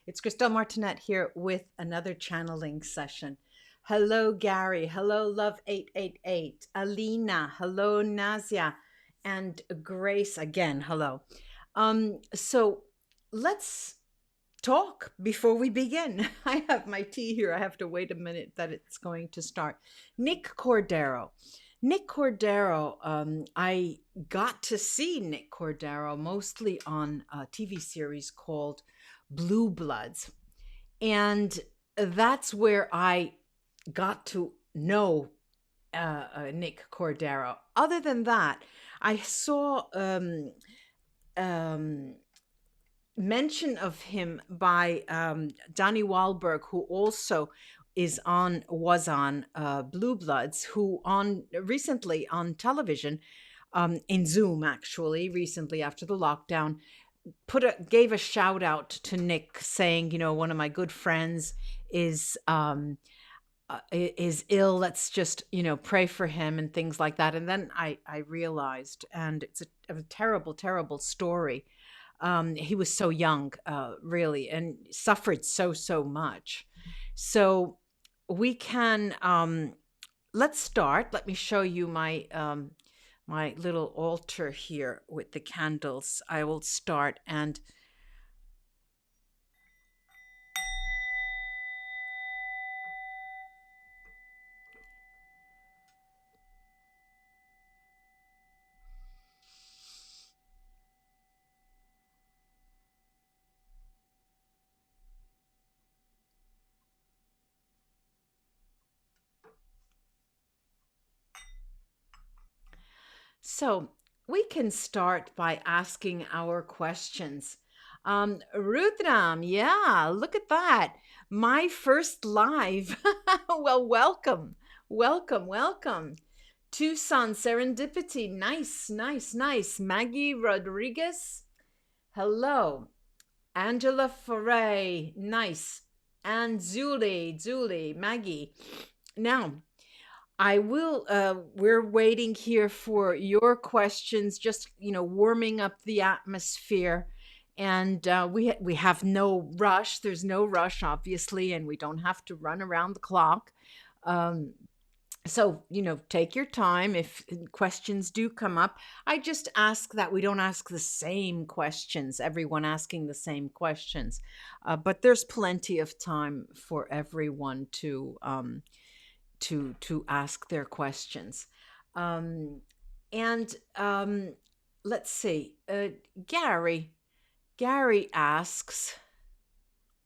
It's Christelle Martinette here with another channeling session. Hello, Gary. Hello, Love 888. Alina. Hello, Nazia. And Grace again. Hello. So let's talk before we begin. I have my tea here. I have to wait a minute that it's going to start. Nick Cordero. Nick Cordero, I got to see Nick Cordero mostly on a TV series called Blue Bloods. And that's where I got to know Nick Cordero. Other than that, I saw um, mention of him by Donnie Wahlberg, who also was on Blue Bloods, who on recently on television, in Zoom actually recently after the lockdown, gave a shout out to Nick, saying, one of my good friends is ill. Let's just pray for him and things like that. And then I realized, and it's a terrible, terrible story. He was so young, really, and suffered so much. So we can let's start. Let me show you my little altar here with the candles. I will start and so we can start by asking our questions. Rudram, yeah, look at that. My first live. Well, welcome, welcome, welcome. Tucson, Serendipity, nice, nice, nice. Maggie Rodriguez, hello. Angela Foray, nice. And Zuli, Maggie. Now, we're waiting here for your questions, just, warming up the atmosphere. And we have no rush. There's no rush, obviously, and we don't have to run around the clock. So, take your time. If questions do come up, I just ask that we don't ask the same questions, everyone asking the same questions. But there's plenty of time for everyone to ask their questions. And let's see. Gary asks,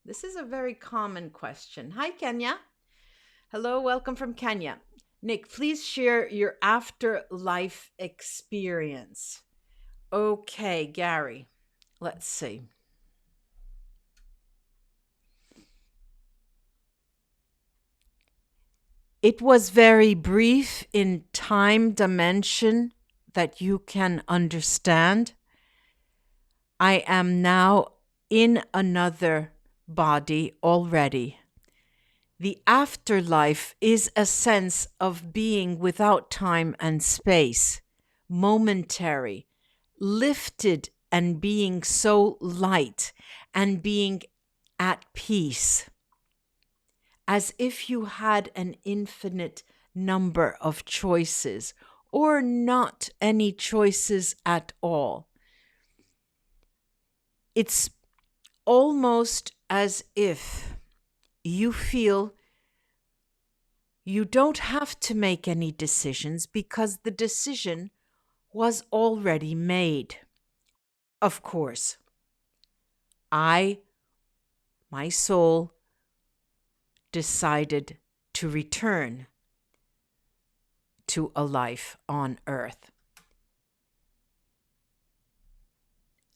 this is a very common question. Hi, Kenya. Hello, welcome from Kenya. Nick, please share your afterlife experience. Okay, Gary, let's see. It was very brief in time dimension that you can understand. I am now in another body already. The afterlife is a sense of being without time and space, momentary, lifted and being so light and being at peace, as if you had an infinite number of choices or not any choices at all. It's almost as if you feel you don't have to make any decisions because the decision was already made. Of course, my soul decided to return to a life on earth.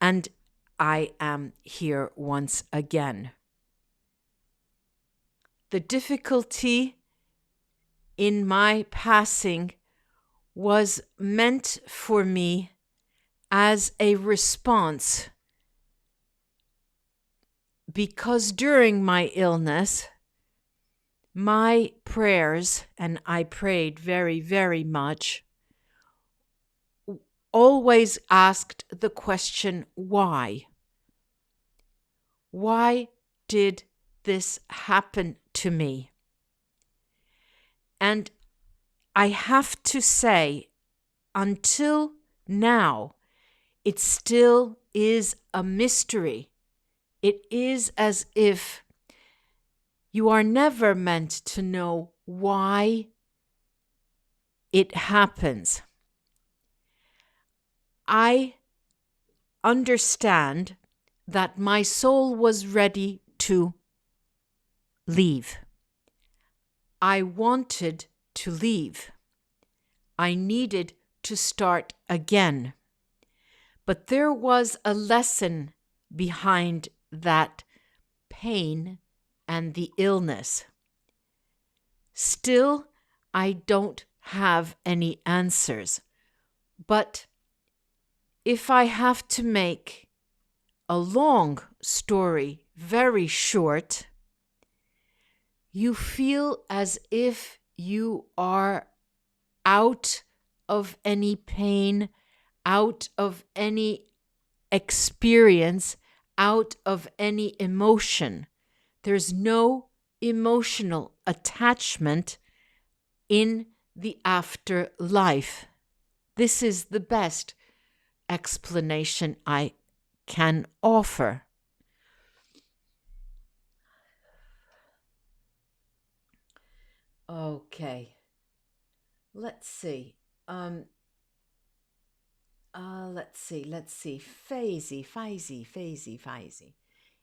And I am here once again. The difficulty in my passing was meant for me as a response, because during my illness, my prayers, and I prayed very, very much, always asked the question, why? Why did this happen to me? And I have to say, until now, it still is a mystery. It is as if you are never meant to know why it happens. I understand that my soul was ready to leave. I wanted to leave. I needed to start again. But there was a lesson behind that pain and the illness. Still, I don't have any answers. But if I have to make a long story very short, you feel as if you are out of any pain, out of any experience, out of any emotion. There's no emotional attachment in the afterlife. This is the best explanation I can offer. Okay. Let's see. Let's see. Faisy.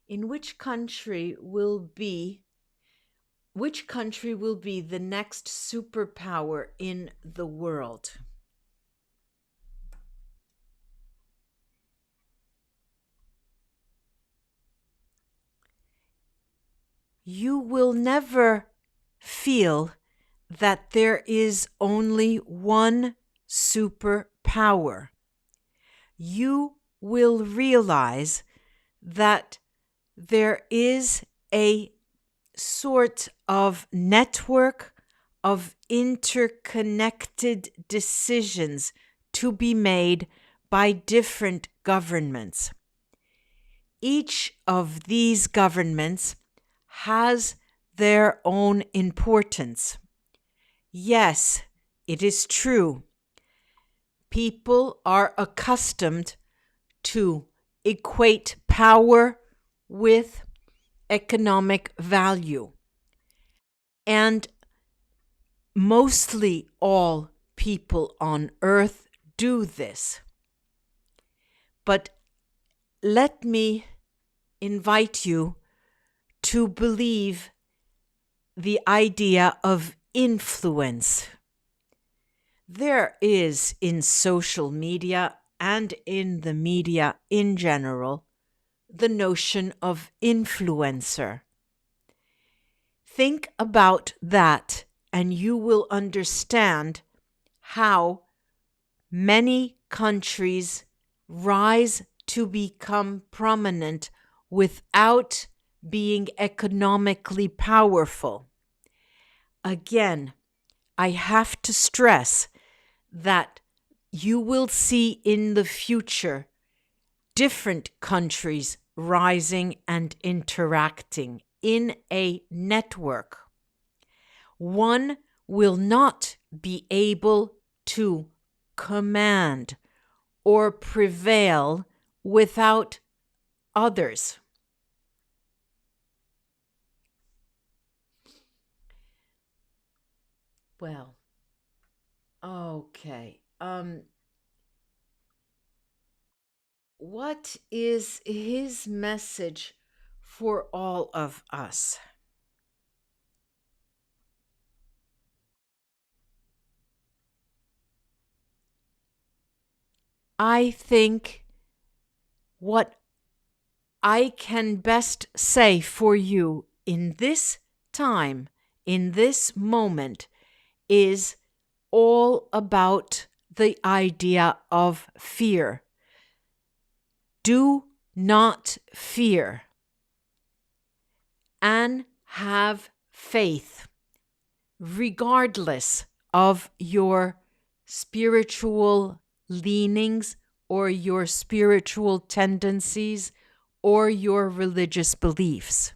In which country will be the next superpower in the world? You will never feel that there is only one superpower. You will realize that there is a sort of network of interconnected decisions to be made by different governments. Each of these governments has their own importance. Yes, it is true. People are accustomed to equate power with economic value. And mostly all people on earth do this. But let me invite you to believe the idea of influence. There is in social media and in the media in general the notion of influencer. Think about that and you will understand how many countries rise to become prominent without being economically powerful. Again, I have to stress that you will see in the future different countries rising and interacting in a network. One will not be able to command or prevail without others. Well, okay. What is his message for all of us? I think what I can best say for you in this time, in this moment, is all about the idea of fear. Do not fear and have faith, regardless of your spiritual leanings or your spiritual tendencies or your religious beliefs.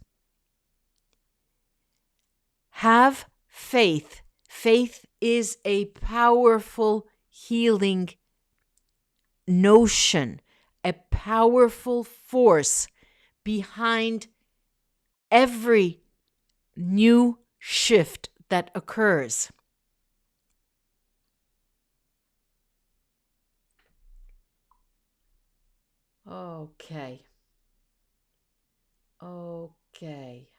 Have faith. Faith is a powerful healing notion, a powerful force behind every new shift that occurs. Okay. Okay.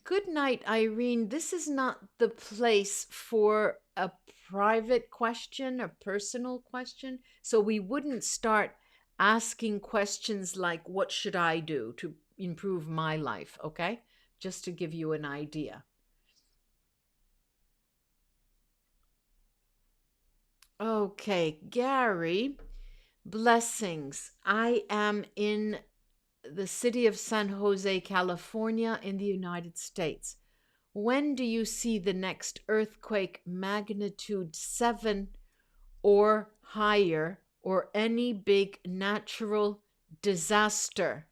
Good night, Irene. This is not the place for a private question, a personal question. So we wouldn't start asking questions like, what should I do to improve my life? Okay. Just to give you an idea. Okay, Gary, blessings. I am in the city of San Jose, California, in the United States. When do you see the next earthquake magnitude 7 or higher, or any big natural disaster?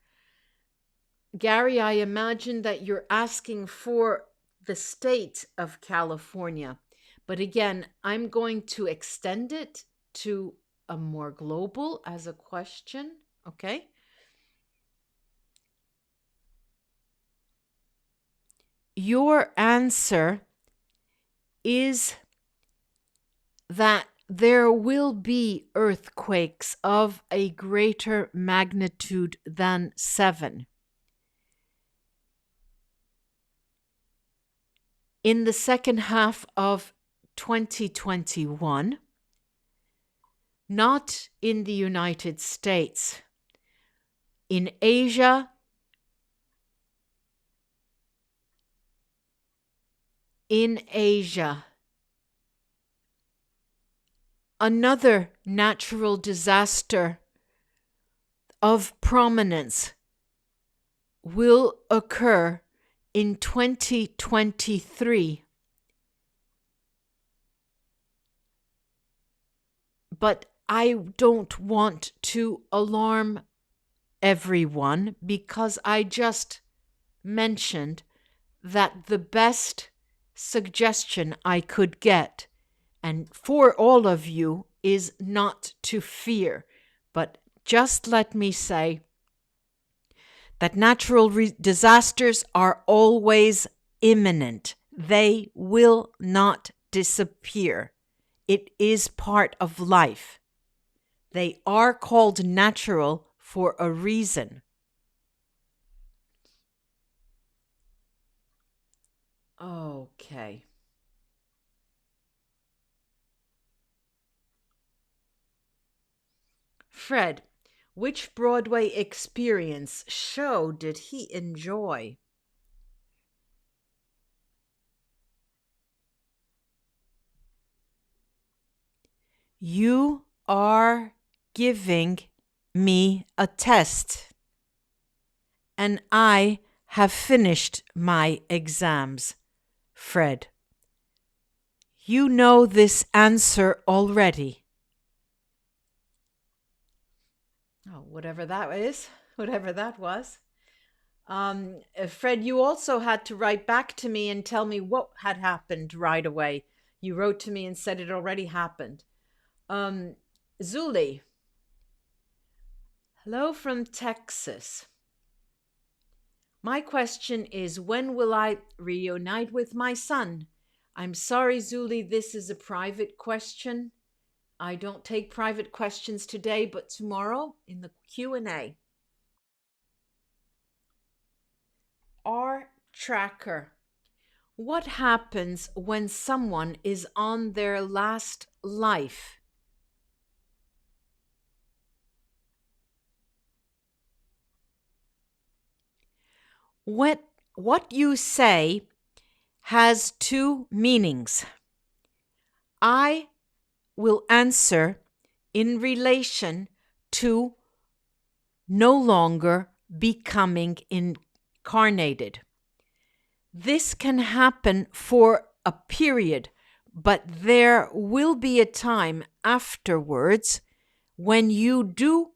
Gary, I imagine that you're asking for the state of California. But again, I'm going to extend it to a more global as a question, okay? Your answer is that there will be earthquakes of a greater magnitude than 7. In the second half of 2021, not in the United States, in Asia, another natural disaster of prominence will occur in 2023. But I don't want to alarm everyone because I just mentioned that the best suggestion I could get, and for all of you, is not to fear. But just let me say that natural disasters are always imminent. They will not disappear. It is part of life. They are called natural for a reason. Okay. Fred, which Broadway experience show did he enjoy? You are giving me a test, and I have finished my exams, Fred. You know this answer already. Oh, whatever that is, whatever that was. Fred, you also had to write back to me and tell me what had happened right away. You wrote to me and said it already happened. Zuli, hello from Texas. My question is, when will I reunite with my son? I'm sorry, Zuli, this is a private question. I don't take private questions today, but tomorrow in the Q&A. Our tracker. What happens when someone is on their last life? What you say has two meanings. I will answer in relation to no longer becoming incarnated. This can happen for a period, but there will be a time afterwards when you do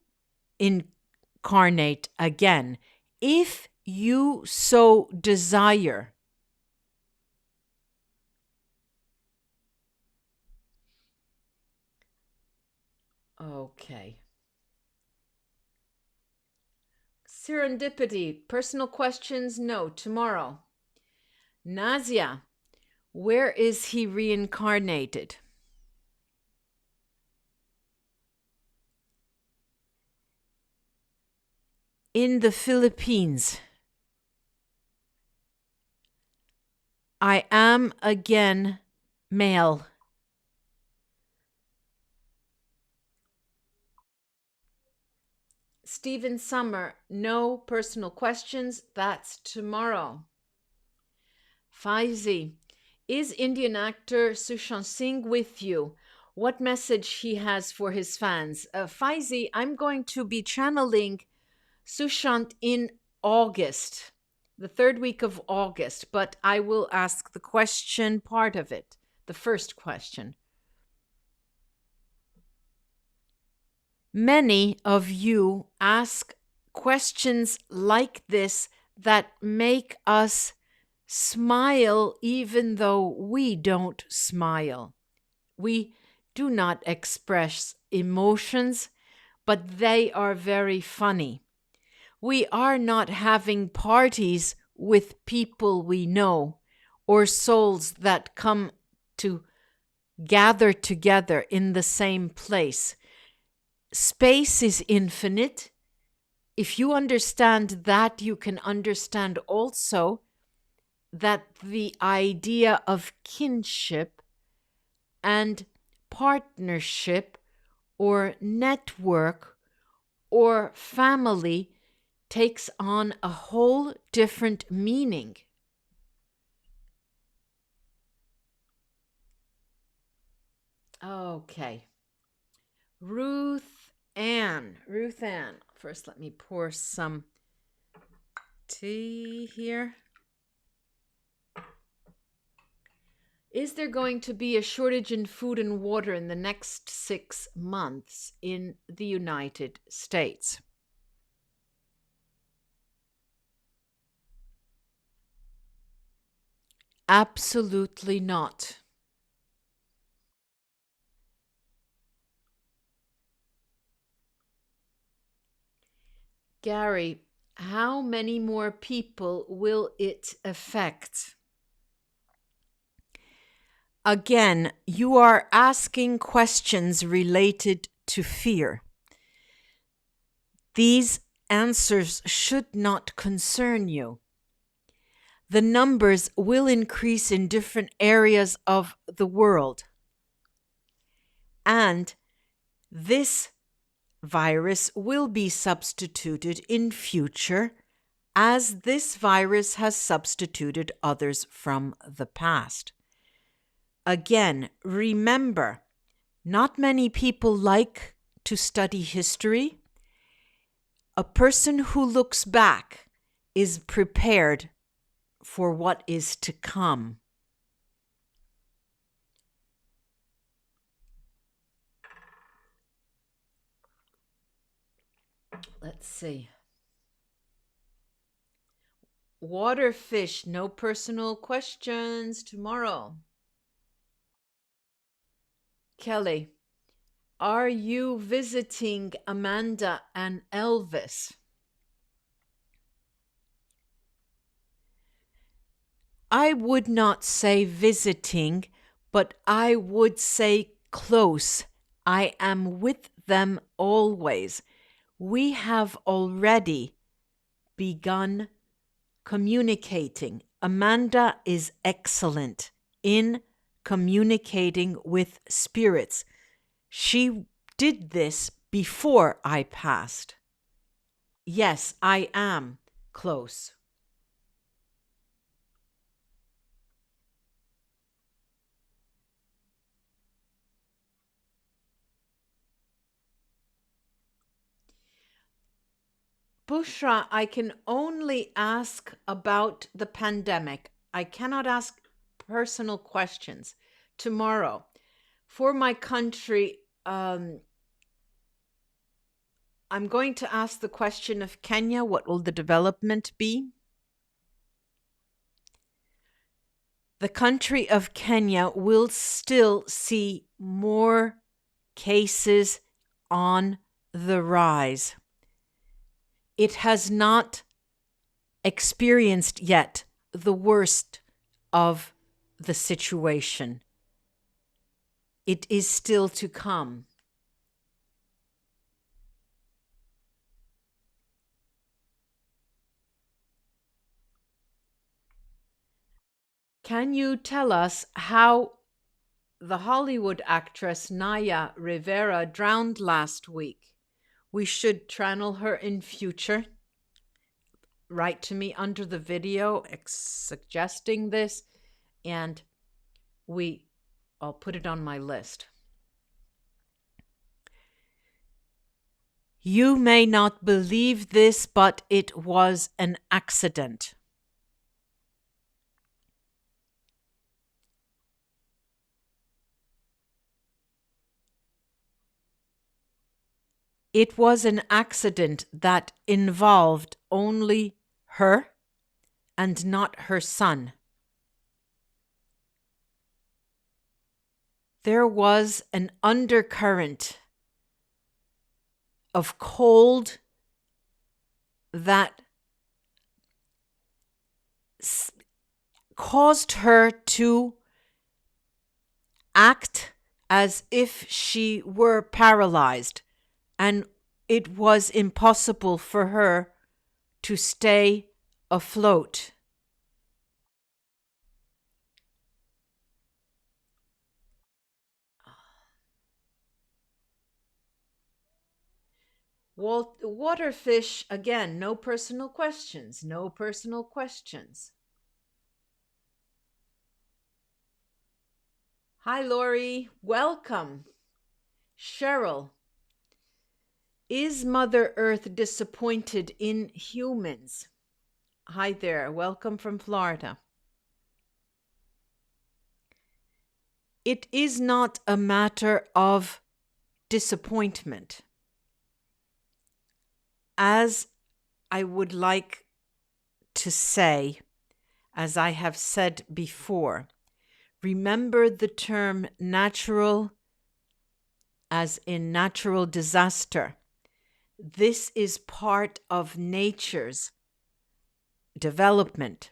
incarnate again if you so desire. Okay. Serendipity, personal questions, no, tomorrow. Nazia, where is he reincarnated? In the Philippines. I am again male. Stephen Sommer, no personal questions. That's tomorrow. Faizi, is Indian actor Sushant Singh with you? What message he has for his fans? Faizi, I'm going to be channeling Sushant in August, the third week of August, but I will ask the question part of it, the first question. Many of you ask questions like this that make us smile even though we don't smile. We do not express emotions, but they are very funny. We are not having parties with people we know or souls that come to gather together in the same place. Space is infinite. If you understand that, you can understand also that the idea of kinship and partnership or network or family takes on a whole different meaning. Okay. Ruth Ann. First, let me pour some tea here. Is there going to be a shortage in food and water in the next 6 months in the United States? Absolutely not. Gary, how many more people will it affect? Again, you are asking questions related to fear. These answers should not concern you. The numbers will increase in different areas of the world. And this virus will be substituted in future as this virus has substituted others from the past. Again, remember, not many people like to study history. A person who looks back is prepared for what is to come. Let's see. Waterfish, no personal questions tomorrow. Kelly, are you visiting Amanda and Elvis? I would not say visiting, but I would say close. I am with them always. We have already begun communicating. Amanda is excellent in communicating with spirits. She did this before I passed. Yes, I am close. Bushra, I can only ask about the pandemic. I cannot ask personal questions. Tomorrow, for my country, I'm going to ask the question of Kenya. What will the development be? The country of Kenya will still see more cases on the rise. It has not experienced yet the worst of the situation. It is still to come. Can you tell us how the Hollywood actress Naya Rivera drowned last week? We should channel her in future. Write to me under the video suggesting this, and I'll put it on my list. You may not believe this, but it was an accident. It was an accident that involved only her and not her son. There was an undercurrent of cold that caused her to act as if she were paralyzed, and it was impossible for her to stay afloat. Waterfish, again, no personal questions, no personal questions. Hi, Lori, welcome. Cheryl, is Mother Earth disappointed in humans? Hi there, welcome from Florida. It is not a matter of disappointment. As I would like to say, as I have said before, remember the term natural as in natural disaster. This is part of nature's development.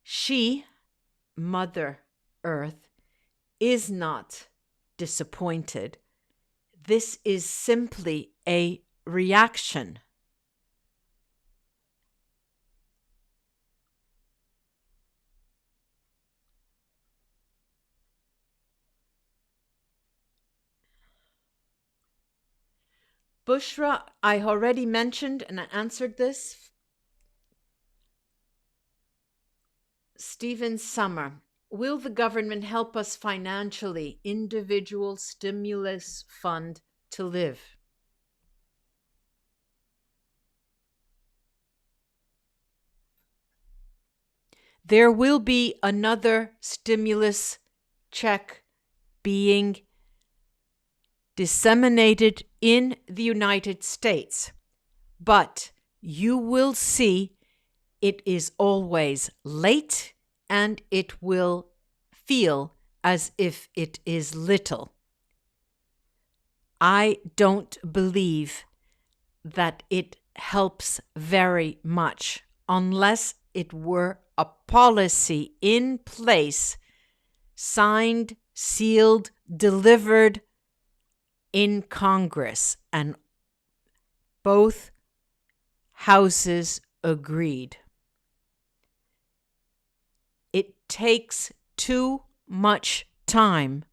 She, Mother Earth, is not disappointed. This is simply a reaction. Bushra, I already mentioned and I answered this. Stephen Sommer, will the government help us financially, individual stimulus fund to live? There will be another stimulus check being disseminated in the United States, but you will see it is always late and it will feel as if it is little. I don't believe that it helps very much unless it were a policy in place, signed, sealed, delivered in Congress, and both houses agreed. It takes too much time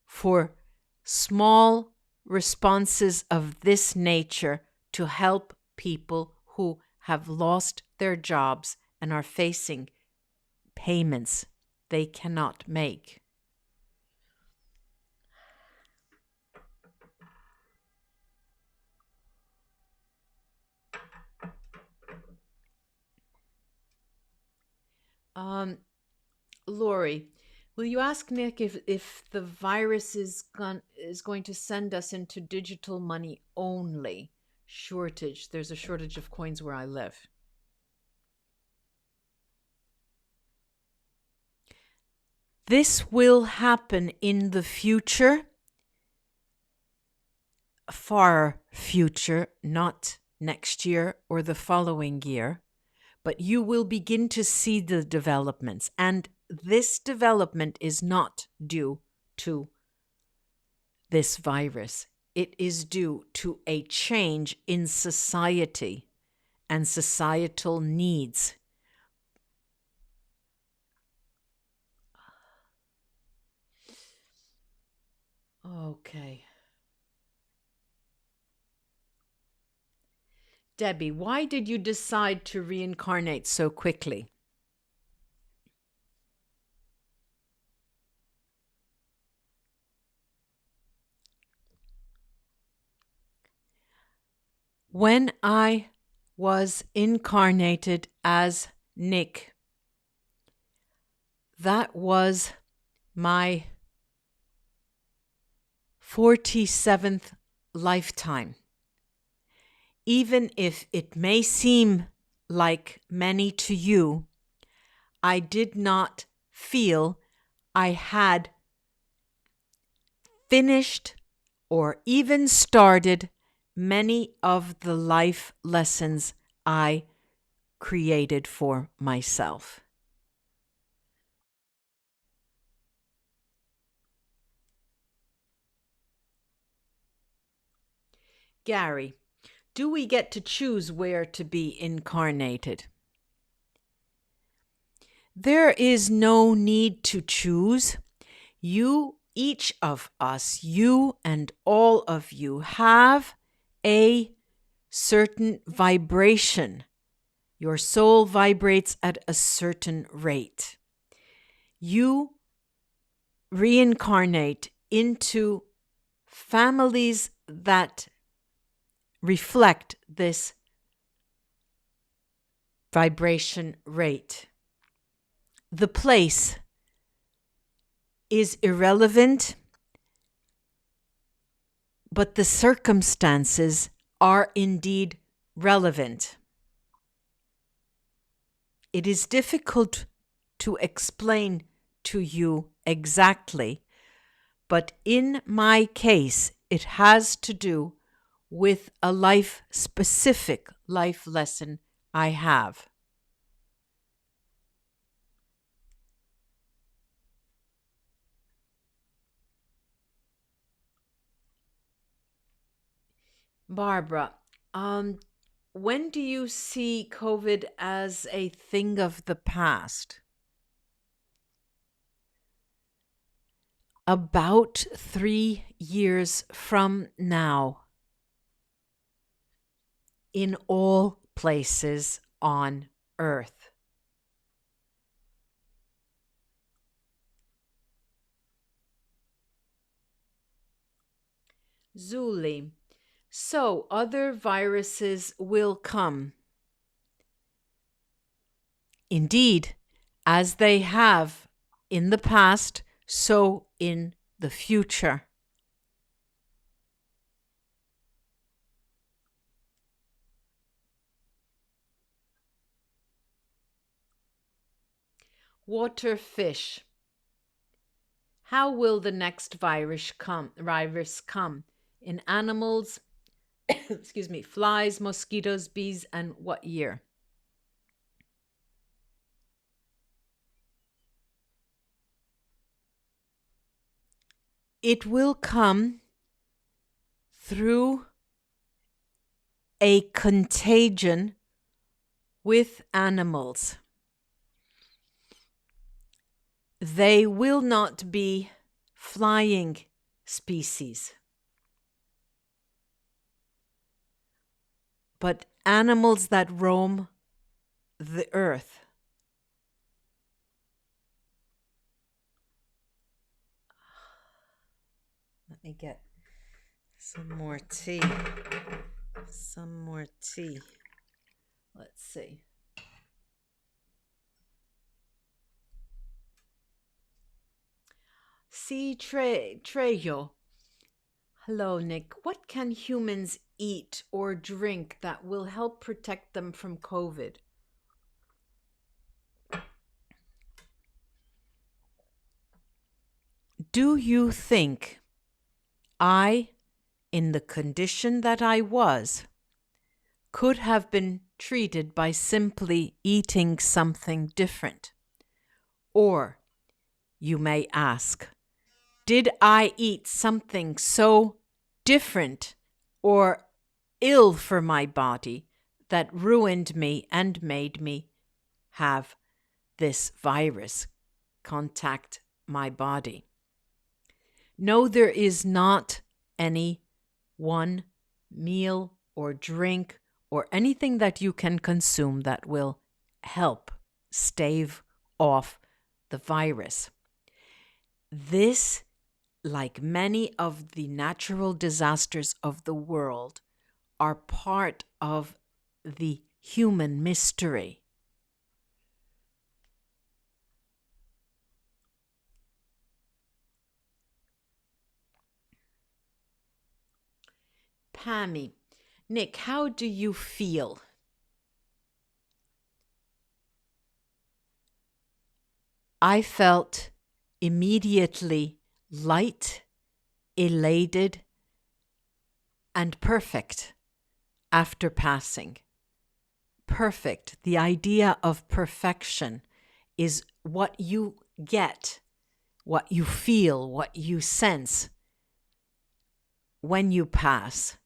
for small responses of this nature to help people who have lost their jobs and are facing payments they cannot make. Lori, Will you ask Nick if the virus is going to send us into digital money only shortage? There's a shortage of coins where I live. This will happen in the future, far future, not next year or the following year, but you will begin to see the developments. And this development is not due to this virus. It is due to a change in society and societal needs. Okay. Debbie, why did you decide to reincarnate so quickly? When I was incarnated as Nick, that was my 47th lifetime. Even if it may seem like many to you, I did not feel I had finished or even started many of the life lessons I created for myself. Gary, do we get to choose where to be incarnated? There is no need to choose. You, each of us, you and all of you, have a certain vibration. Your soul vibrates at a certain rate. You reincarnate into families that reflect this vibration rate. The place is irrelevant, but the circumstances are indeed relevant. It is difficult to explain to you exactly, but in my case, it has to do with a specific life lesson I have. Barbara, when do you see COVID as a thing of the past? About 3 years from now, in all places on Earth. Zuli, so other viruses will come. Indeed, as they have in the past, so in the future. Water fish. How will the next virus come? In animals, excuse me, flies, mosquitoes, bees, and what year? It will come through a contagion with animals. They will not be flying species, but animals that roam the earth. Let me get some more tea. Let's see. Si Trejo. Hello, Nick. What can humans eat or drink that will help protect them from COVID? Do you think I, in the condition that I was, could have been treated by simply eating something different? Or, you may ask, did I eat something so different or ill for my body that ruined me and made me have this virus contact my body? No, there is not any one meal or drink or anything that you can consume that will help stave off the virus. This, like many of the natural disasters of the world, are part of the human mystery. Pammie, Nick, how do you feel? I felt immediately light, elated, and perfect after passing. Perfect. The idea of perfection is what you get, what you feel, what you sense when you pass.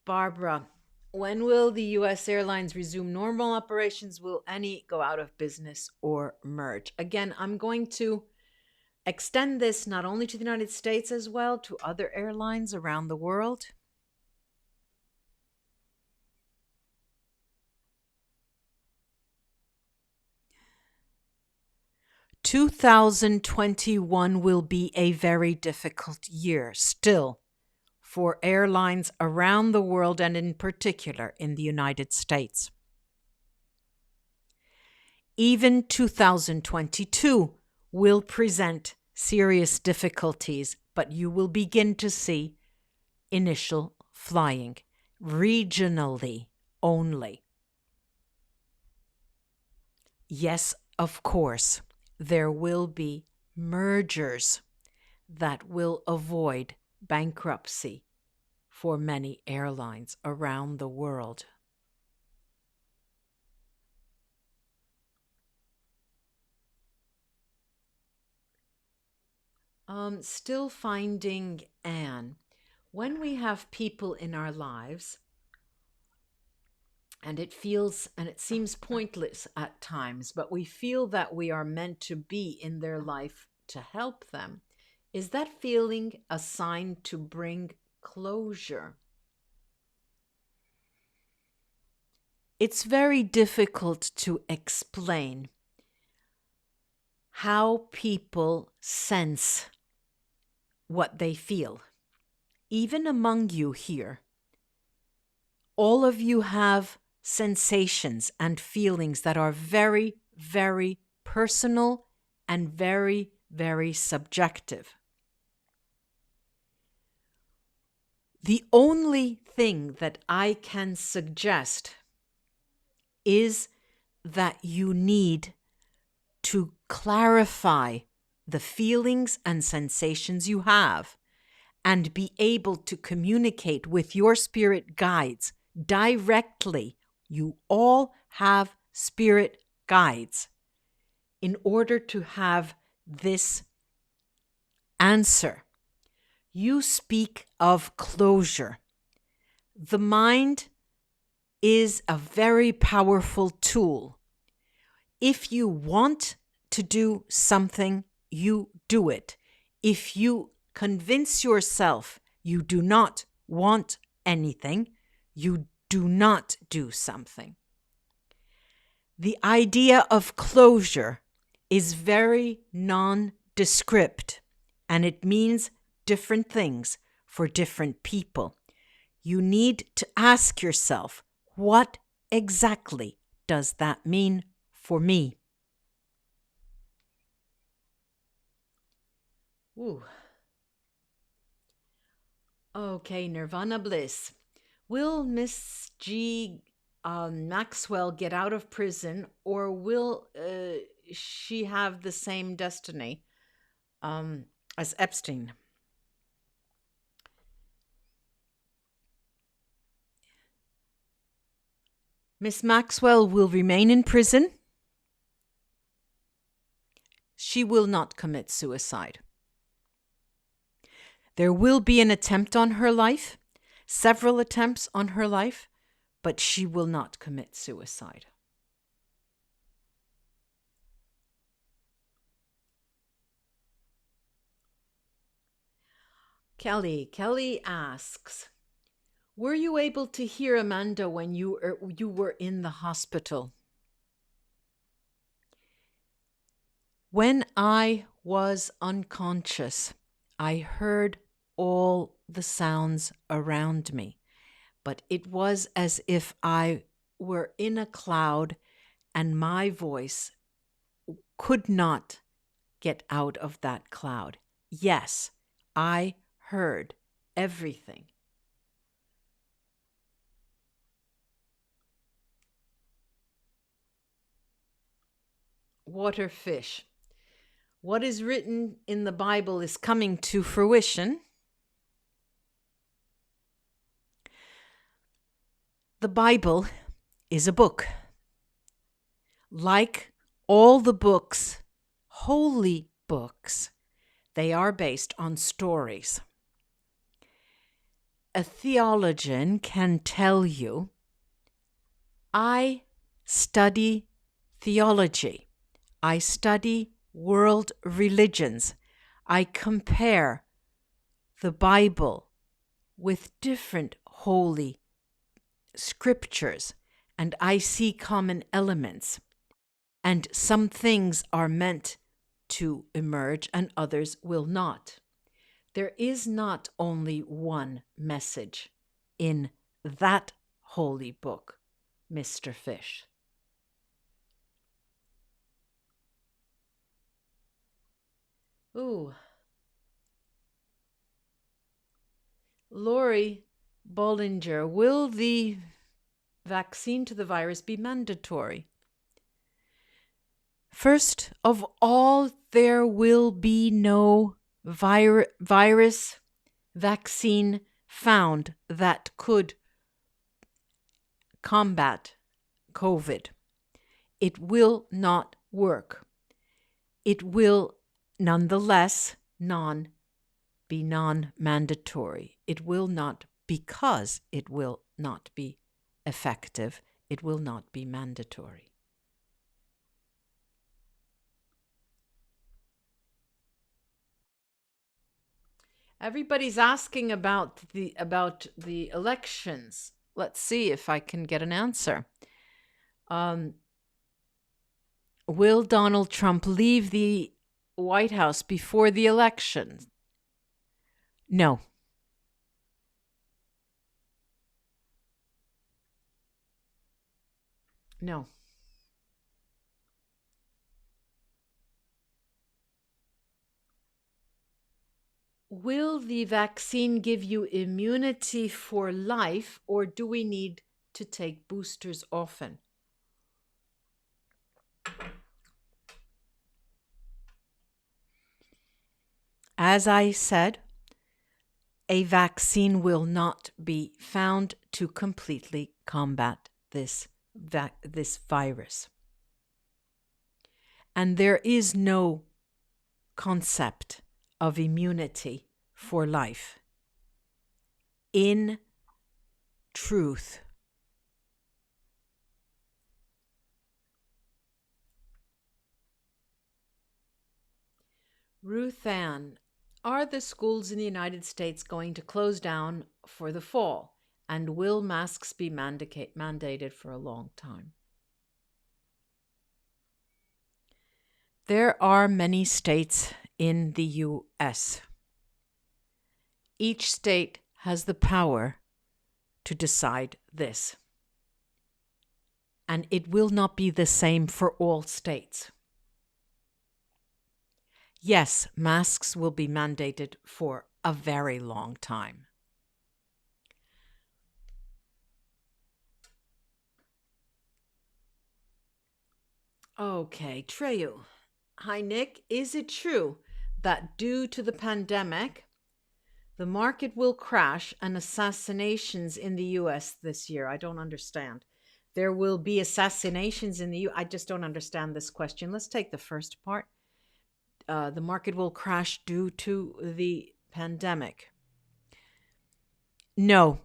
Barbara, when will the U.S. airlines resume normal operations? Will any go out of business or merge? Again, I'm going to extend this not only to the United States as well, to other airlines around the world. "2021 will be a very difficult year still for airlines around the world and in particular in the United States. Even 2022 will present serious difficulties, but you will begin to see initial flying, regionally only. Yes, of course, there will be mergers that will avoid bankruptcy for many airlines around the world. Still finding Anne. When we have people in our lives, and it seems pointless at times, but we feel that we are meant to be in their life to help them, is that feeling a sign to bring closure? It's very difficult to explain how people sense what they feel. Even among you here, all of you have sensations and feelings that are very, very personal and very, very subjective. The only thing that I can suggest is that you need to clarify the feelings and sensations you have and be able to communicate with your spirit guides directly. You all have spirit guides in order to have this answer. You speak of closure. The mind is a very powerful tool. If you want to do something, you do it. If you convince yourself you do not want anything, you do not do something. The idea of closure is very nondescript, and it means different things for different people. You need to ask yourself, what exactly does that mean for me? Ooh. Okay, Nirvana Bliss. Will Miss G Maxwell get out of prison, or will she have the same destiny as Epstein? Miss Maxwell will remain in prison. She will not commit suicide. There will be an attempt on her life, several attempts on her life, but she will not commit suicide. Kelly asks, were you able to hear Amanda when you were in the hospital? When I was unconscious, I heard all the sounds around me, but it was as if I were in a cloud and my voice could not get out of that cloud. Yes, I heard everything. Waterfish. What is written in the Bible is coming to fruition. The Bible is a book. Like all the books, holy books, they are based on stories. A theologian can tell you, I study theology. I study world religions. I compare the Bible with different holy scriptures, and I see common elements. And some things are meant to emerge and others will not. There is not only one message in that holy book, Mr. Fish. Ooh. Lori Bollinger, will the vaccine to the virus be mandatory? First of all, there will be no virus vaccine found that could combat COVID. It will not work. It will nonetheless be non-mandatory. It will not, because it will not be effective, it will not be mandatory. Everybody's asking about the elections. Let's see if I can get an answer. Will Donald Trump leave the White House before the election? No. No. Will the vaccine give you immunity for life, or do we need to take boosters often? As I said, a vaccine will not be found to completely combat this virus. And there is no concept of immunity for life. In truth, Ruth Ann, are the schools in the United States going to close down for the fall? And will masks be mandated for a long time? There are many states in the U.S. Each state has the power to decide this. And it will not be the same for all states. Yes, masks will be mandated for a very long time. Okay, Treyu. Hi, Nick. Is it true that due to the pandemic, the market will crash and assassinations in the US this year? I don't understand. There will be assassinations in the US. I just don't understand this question. Let's take the first part. The market will crash due to the pandemic. No,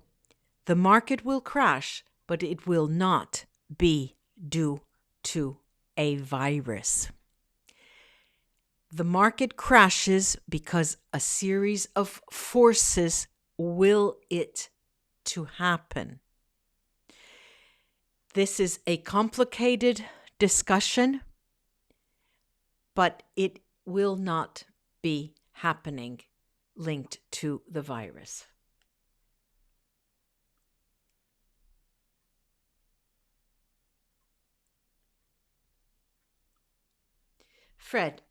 the market will crash, but it will not be due to a virus. The market crashes because a series of forces will it to happen. This is a complicated discussion, but it will not be happening linked to the virus. Fred,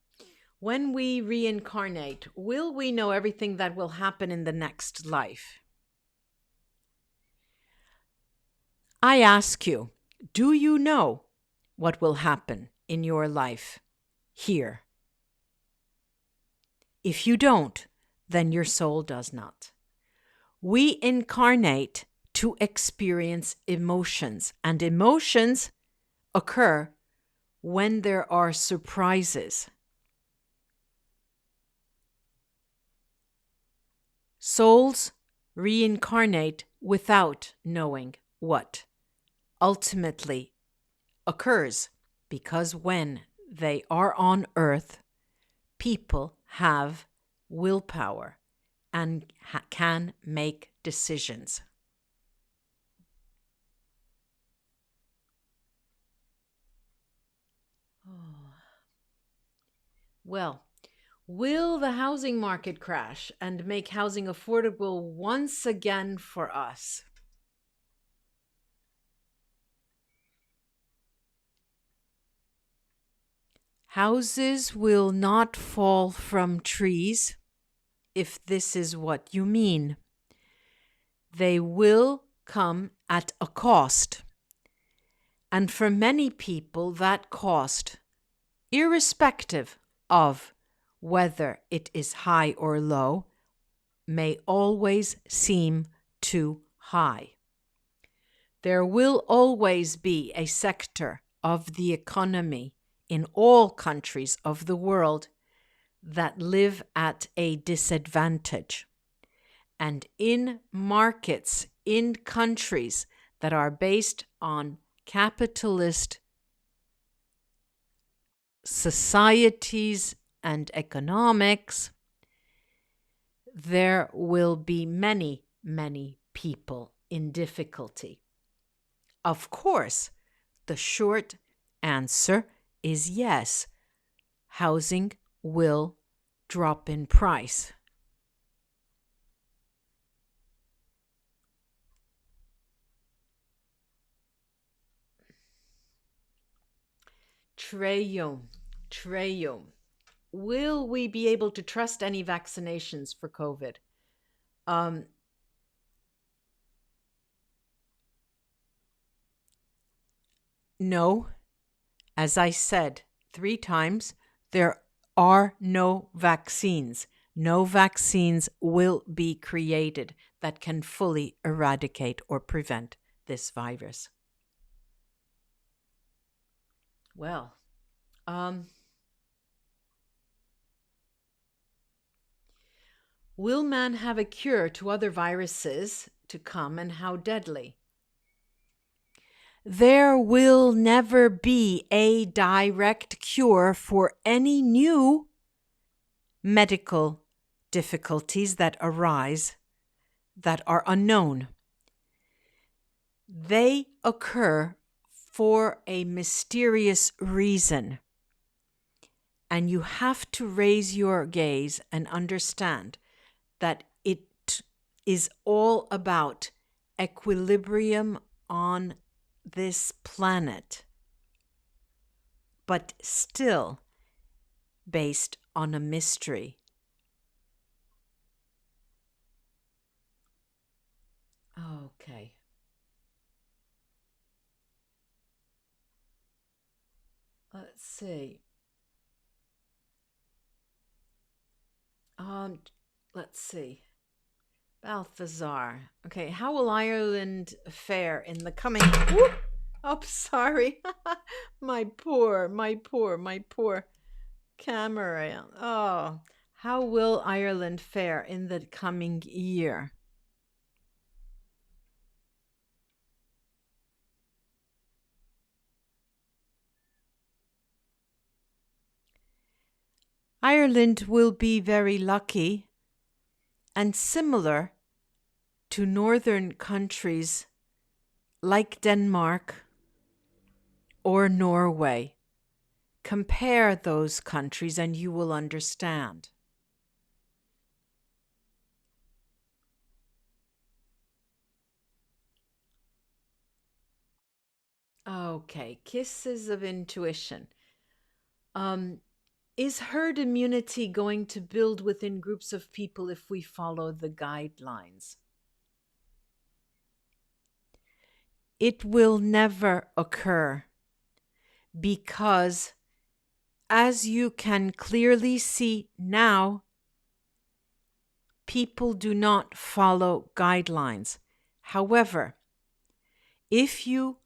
when we reincarnate, will we know everything that will happen in the next life? I ask you, do you know what will happen in your life here? If you don't, then your soul does not. We incarnate to experience emotions, and emotions occur when there are surprises. Souls reincarnate without knowing what ultimately occurs, because when they are on Earth, people have willpower and can make decisions. Well, will the housing market crash and make housing affordable once again for us? Houses will not fall from trees, if this is what you mean. They will come at a cost. And for many people, that cost, irrespective of whether it is high or low, may always seem too high. There will always be a sector of the economy in all countries of the world that live at a disadvantage. And in markets, in countries that are based on capitalist societies and economics, there will be many, many people in difficulty. Of course, the short answer is yes, housing will drop in price. Treyo, will we be able to trust any vaccinations for COVID? No. As I said 3 times, there are no vaccines. No vaccines will be created that can fully eradicate or prevent this virus. Well, will man have a cure to other viruses to come, and how deadly? There will never be a direct cure for any new medical difficulties that arise that are unknown. They occur for a mysterious reason. And you have to raise your gaze and understand that it is all about equilibrium on this planet, but still based on a mystery. Okay. Let's see. Let's see. Balthazar. Okay, how will Ireland fare in the coming... Whoop! Oh, sorry. my poor camera. Oh, how will Ireland fare in the coming year? Ireland will be very lucky and similar to northern countries like Denmark or Norway. Compare those countries and you will understand. Okay, kisses of intuition. Is herd immunity going to build within groups of people if we follow the guidelines? It will never occur because, as you can clearly see now, people do not follow guidelines. However, if you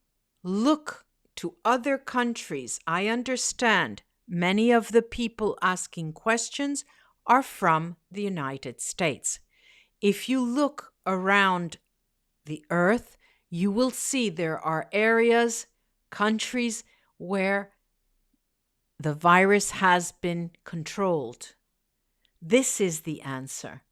look to other countries, I understand many of the people asking questions are from the United States. If you look around the earth, you will see there are areas, countries where the virus has been controlled. This is the answer.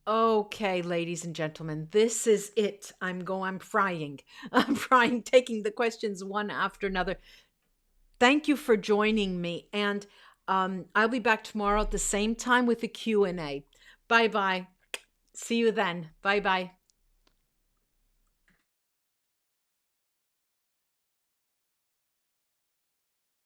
Okay, ladies and gentlemen, this is it. I'm frying. I'm frying, taking the questions one after another. Thank you for joining me. And I'll be back tomorrow at the same time with the Q&A. Bye-bye. See you then. Bye-bye.